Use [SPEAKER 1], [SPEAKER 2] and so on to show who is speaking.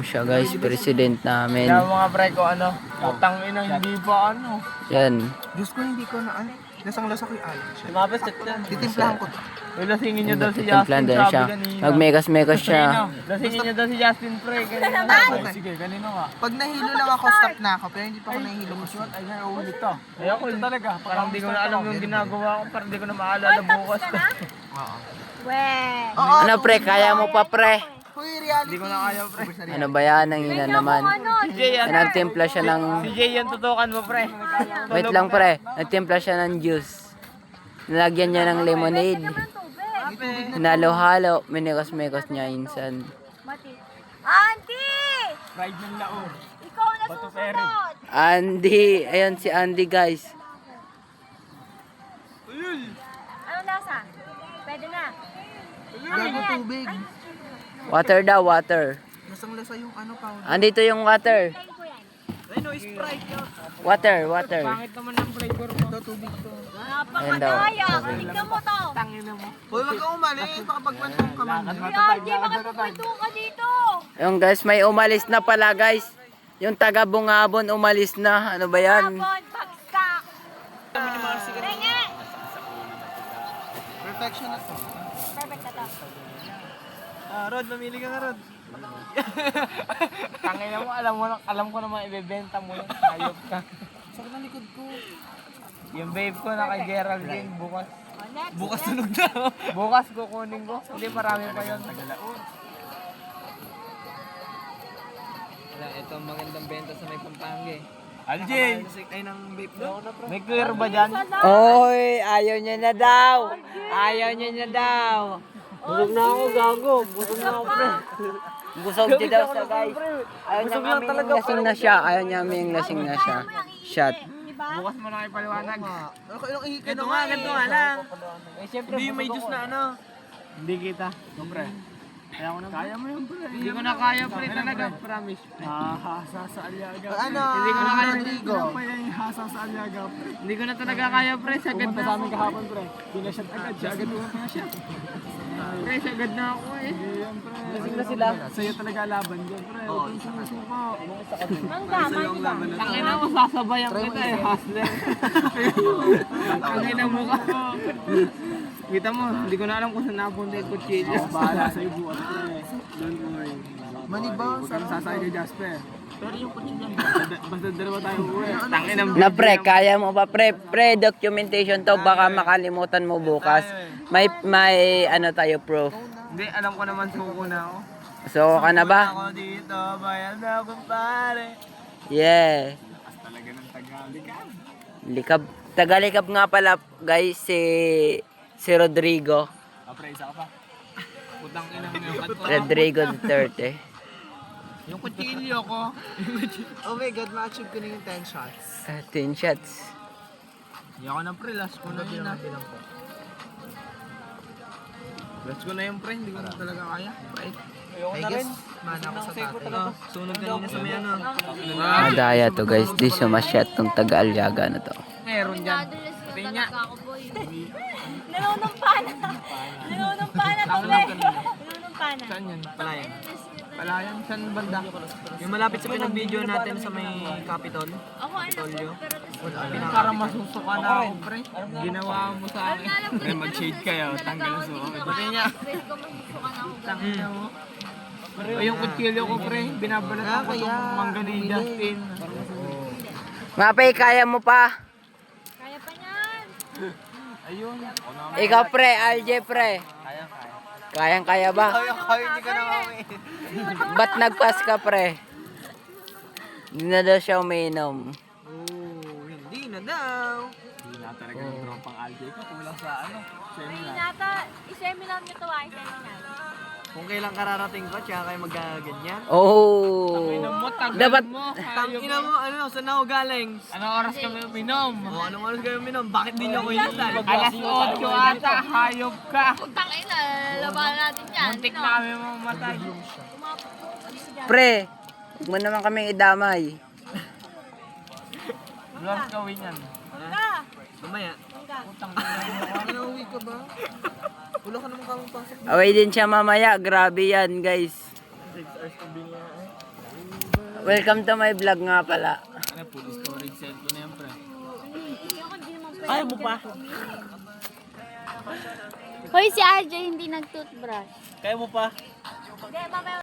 [SPEAKER 1] Trump siya guys, president namin.
[SPEAKER 2] Kaya mga pre ko ano, utang ina hindi pa ano.
[SPEAKER 1] Yan.
[SPEAKER 3] Diyos ko, hindi ko na ano. Lasang-lasa ko yung alak siya.
[SPEAKER 2] Lumabas set na.
[SPEAKER 3] Titimplahan ko to.
[SPEAKER 2] Lasingin niyo daw si
[SPEAKER 1] Timplan
[SPEAKER 2] Justin,
[SPEAKER 1] din
[SPEAKER 2] sabi
[SPEAKER 1] siya.
[SPEAKER 2] kanina.
[SPEAKER 1] Magmekas-mekas siya.
[SPEAKER 2] Lasingin niyo daw si Justin pre, kanina. Sige, kanino nga.
[SPEAKER 3] Pag nahilo lang ako, stop na ako. Pero hindi pa ako nahilo ko.
[SPEAKER 2] Ay, may ulit to. Ay, ako yun talaga. Parang hindi ko na alam yung ginagawa ko, parang hindi ko na maalala bukas.
[SPEAKER 3] Oo.
[SPEAKER 4] Weh.
[SPEAKER 3] Oo.
[SPEAKER 1] Ano pre, kaya mo pa pre?
[SPEAKER 3] Uy, reality.
[SPEAKER 2] Hindi ko na kaya pre.
[SPEAKER 1] Ano ba yan? Ang ina naman.
[SPEAKER 2] Si Jay yan.
[SPEAKER 1] Nagtimpla siya ng...
[SPEAKER 2] Si Jay yan, tutukan mo pre.
[SPEAKER 1] Wait lang pre. Nagtimpla siya ng juice. Nilagyan niya ng lemonade. Hinalo-halo. Minekos-mekos niya insan.
[SPEAKER 4] Mati. Auntie!
[SPEAKER 2] Ride ng laon.
[SPEAKER 4] Ikaw na
[SPEAKER 2] Bato Ferry.
[SPEAKER 4] susunod.
[SPEAKER 1] Andy. Ayan si Andy guys.
[SPEAKER 4] Ano lasa? Pwede na.
[SPEAKER 3] Gago tubig.
[SPEAKER 1] Water daw, water.
[SPEAKER 3] Lasang-lasa yung ano, powder.
[SPEAKER 1] Andito yung water.
[SPEAKER 4] Tayo ko yan.
[SPEAKER 2] Ay no, Sprite yun.
[SPEAKER 1] Water, water.
[SPEAKER 2] Pangit naman ng flavor mo.
[SPEAKER 3] Ito, tubig to.
[SPEAKER 1] Ayan daw.
[SPEAKER 4] Napakadaya. Tignan mo to.
[SPEAKER 2] Tangin na mo.
[SPEAKER 3] Uy, wag kang umalis. Baka pagkwentong ka man.
[SPEAKER 4] Auntie, makapagpunto ka dito.
[SPEAKER 1] Yung guys, may umalis na pala guys. Yung taga Bungabon umalis na. Ano ba yan?
[SPEAKER 4] Habon, bagsak. Ringe.
[SPEAKER 3] Perfection na to.
[SPEAKER 4] Perfect na to.
[SPEAKER 2] Rod, mamili ka nga Rod. Tangin na mo, alam ko naman ibebenta mo yun. Ayop ka.
[SPEAKER 3] Sakit ng likod ko.
[SPEAKER 2] Yung babe ko na kay Geraldine bukas.
[SPEAKER 4] Oh, next.
[SPEAKER 2] Bukas tunog na. Bukas kukunin ko. Hindi marami pa yun.
[SPEAKER 5] Ito ang magandang benta sa may Pampanga eh.
[SPEAKER 2] Aljay!
[SPEAKER 5] Ay, ng vape mo.
[SPEAKER 2] May clear ba dyan?
[SPEAKER 1] Oy, ayaw niya na daw. Ayaw niya na daw.
[SPEAKER 2] Busog na ako, gago. Busog na ako, pre.
[SPEAKER 1] Busog din daw siya guys. Ayaw niya kami yung lasing na siya. Ayaw niya kami yung lasing na siya. Shot.
[SPEAKER 4] Diba?
[SPEAKER 2] Bukas mo na kayo paliwanag.
[SPEAKER 3] Ano ka ilang ihikin
[SPEAKER 2] Ganito nga lang.
[SPEAKER 5] Eh, syempre,
[SPEAKER 2] Hindi yung may juice na ano. Hindi kita. Pre. Kaya ko na. Kaya mo yun, pre. Hindi ko na kaya, pre. Talaga, promise. Hasa sa Aliaga.
[SPEAKER 3] Ano?
[SPEAKER 2] Hindi ko na kaya.
[SPEAKER 3] Rodrigo.
[SPEAKER 2] Hasa sa Aliaga, pre. Hindi ko na talaga kaya, pre. Sagad na sa amin kahapon, pre. Pinashot agad. Siya agad mo siya. Pre, sagad na ako eh. Lasing na sila. Sa'yo talaga laban dyan, pre. Huwag kang sumusuko.
[SPEAKER 4] Mangga, mangga.
[SPEAKER 2] Tangin na mo, sasabayan kita eh, hustler. Tangin na mo ka. Kita mo, hindi ko na alam kung saan napunta yung kutsilyo. Bahala sa'yo buwan, pre. Don't worry.
[SPEAKER 3] Manibaw.
[SPEAKER 2] Pero sasakay kay Jasper. Pero yung kutsilyo, basta dalawa tayo uwi. Tangin na
[SPEAKER 1] Na pre, kaya mo ba pre? Pre, documentation to. Baka makalimutan mo bukas. May ano tayo proof.
[SPEAKER 2] Hindi, alam ko naman suko na ako.
[SPEAKER 1] So, ka na ba?
[SPEAKER 2] Ako dito, bayan na akong pare.
[SPEAKER 1] Yeah.
[SPEAKER 2] Talaga ng Tagalog.
[SPEAKER 1] Likab. Tagalikab nga pala guys si Rodrigo.
[SPEAKER 2] Pre, isa ka pa. Putang inang yung
[SPEAKER 1] Rodrigo Duterte.
[SPEAKER 2] Yung kutsilyo ko.
[SPEAKER 3] Oh my God, ma-achieve ko na yung 10 shots.
[SPEAKER 1] 10 shots.
[SPEAKER 2] Hindi ako na pre, last ko na yun ah. Last ko na yung pre, hindi ko na talaga kaya. Pre. Ayoko
[SPEAKER 3] I
[SPEAKER 2] na rin.
[SPEAKER 3] guess, mana ako sa tatay.
[SPEAKER 2] Sunog kanina sa may ano.
[SPEAKER 1] Madaya to guys. Di sumasyat tong taga-Aliaga na to.
[SPEAKER 2] Meron dyan.
[SPEAKER 4] Pinya. Nanunumpa na. Nanunumpa na to, be. Nanunumpa na.
[SPEAKER 2] Saan yun? Palayan. Palayan, saan banda?
[SPEAKER 5] yung malapit sa pinag-video natin sa may Capitol.
[SPEAKER 4] Ako, alam ko, pero
[SPEAKER 2] Parang masusuka na ako pre. Ginawa mo sa akin. Pre, mag-shade kayo. Tanggal ang suka. Pati niya.
[SPEAKER 4] ko masusuka na ako.
[SPEAKER 2] Tangina mo. O yung kutsilyo ko pre, binabalatan ko itong mangga ni Justin.
[SPEAKER 1] Mapay, kaya mo pa.
[SPEAKER 4] Kaya pa niyan.
[SPEAKER 2] Ayun.
[SPEAKER 1] Ikaw pre, RJ pre. Kayang-kaya ba?
[SPEAKER 3] Hindi ka na kami.
[SPEAKER 1] Ba't nagpas ka pre? Hindi na daw siya umiinom.
[SPEAKER 5] Oh, hindi na daw.
[SPEAKER 2] Hindi na talaga ng tropang algae ko. Kulang sa ano.
[SPEAKER 4] Ay, nata, i-seminar nyo to, i-seminar.
[SPEAKER 5] Kung kailan kararating pa, tsaka kayo magaganyan.
[SPEAKER 1] Oh. Dapat
[SPEAKER 5] Tangina mo, ano, saan ako galing?
[SPEAKER 2] Anong oras kami uminom?
[SPEAKER 5] Oh, anong oras kayo minom? Bakit di niyo ako inisal?
[SPEAKER 2] Alas 8 ata, hayop ka.
[SPEAKER 4] Putang ina, labanan natin yan.
[SPEAKER 2] Muntik na kami mamatay.
[SPEAKER 1] pre, huwag mo naman kaming idamay.
[SPEAKER 2] Vlogs gawin yan.
[SPEAKER 4] Mangga.
[SPEAKER 5] Mamaya.
[SPEAKER 3] Nauwi ka ba? Wala ka naman kaming pasok.
[SPEAKER 1] Away din siya mamaya. Grabe yan guys. Welcome to my vlog nga pala.
[SPEAKER 2] Ano, full storage cellphone na yan, pre.
[SPEAKER 4] Ayaw mo pa? Hoy, si RJ hindi nag-toothbrush.
[SPEAKER 2] Kaya mo pa?
[SPEAKER 4] Hindi, mamaya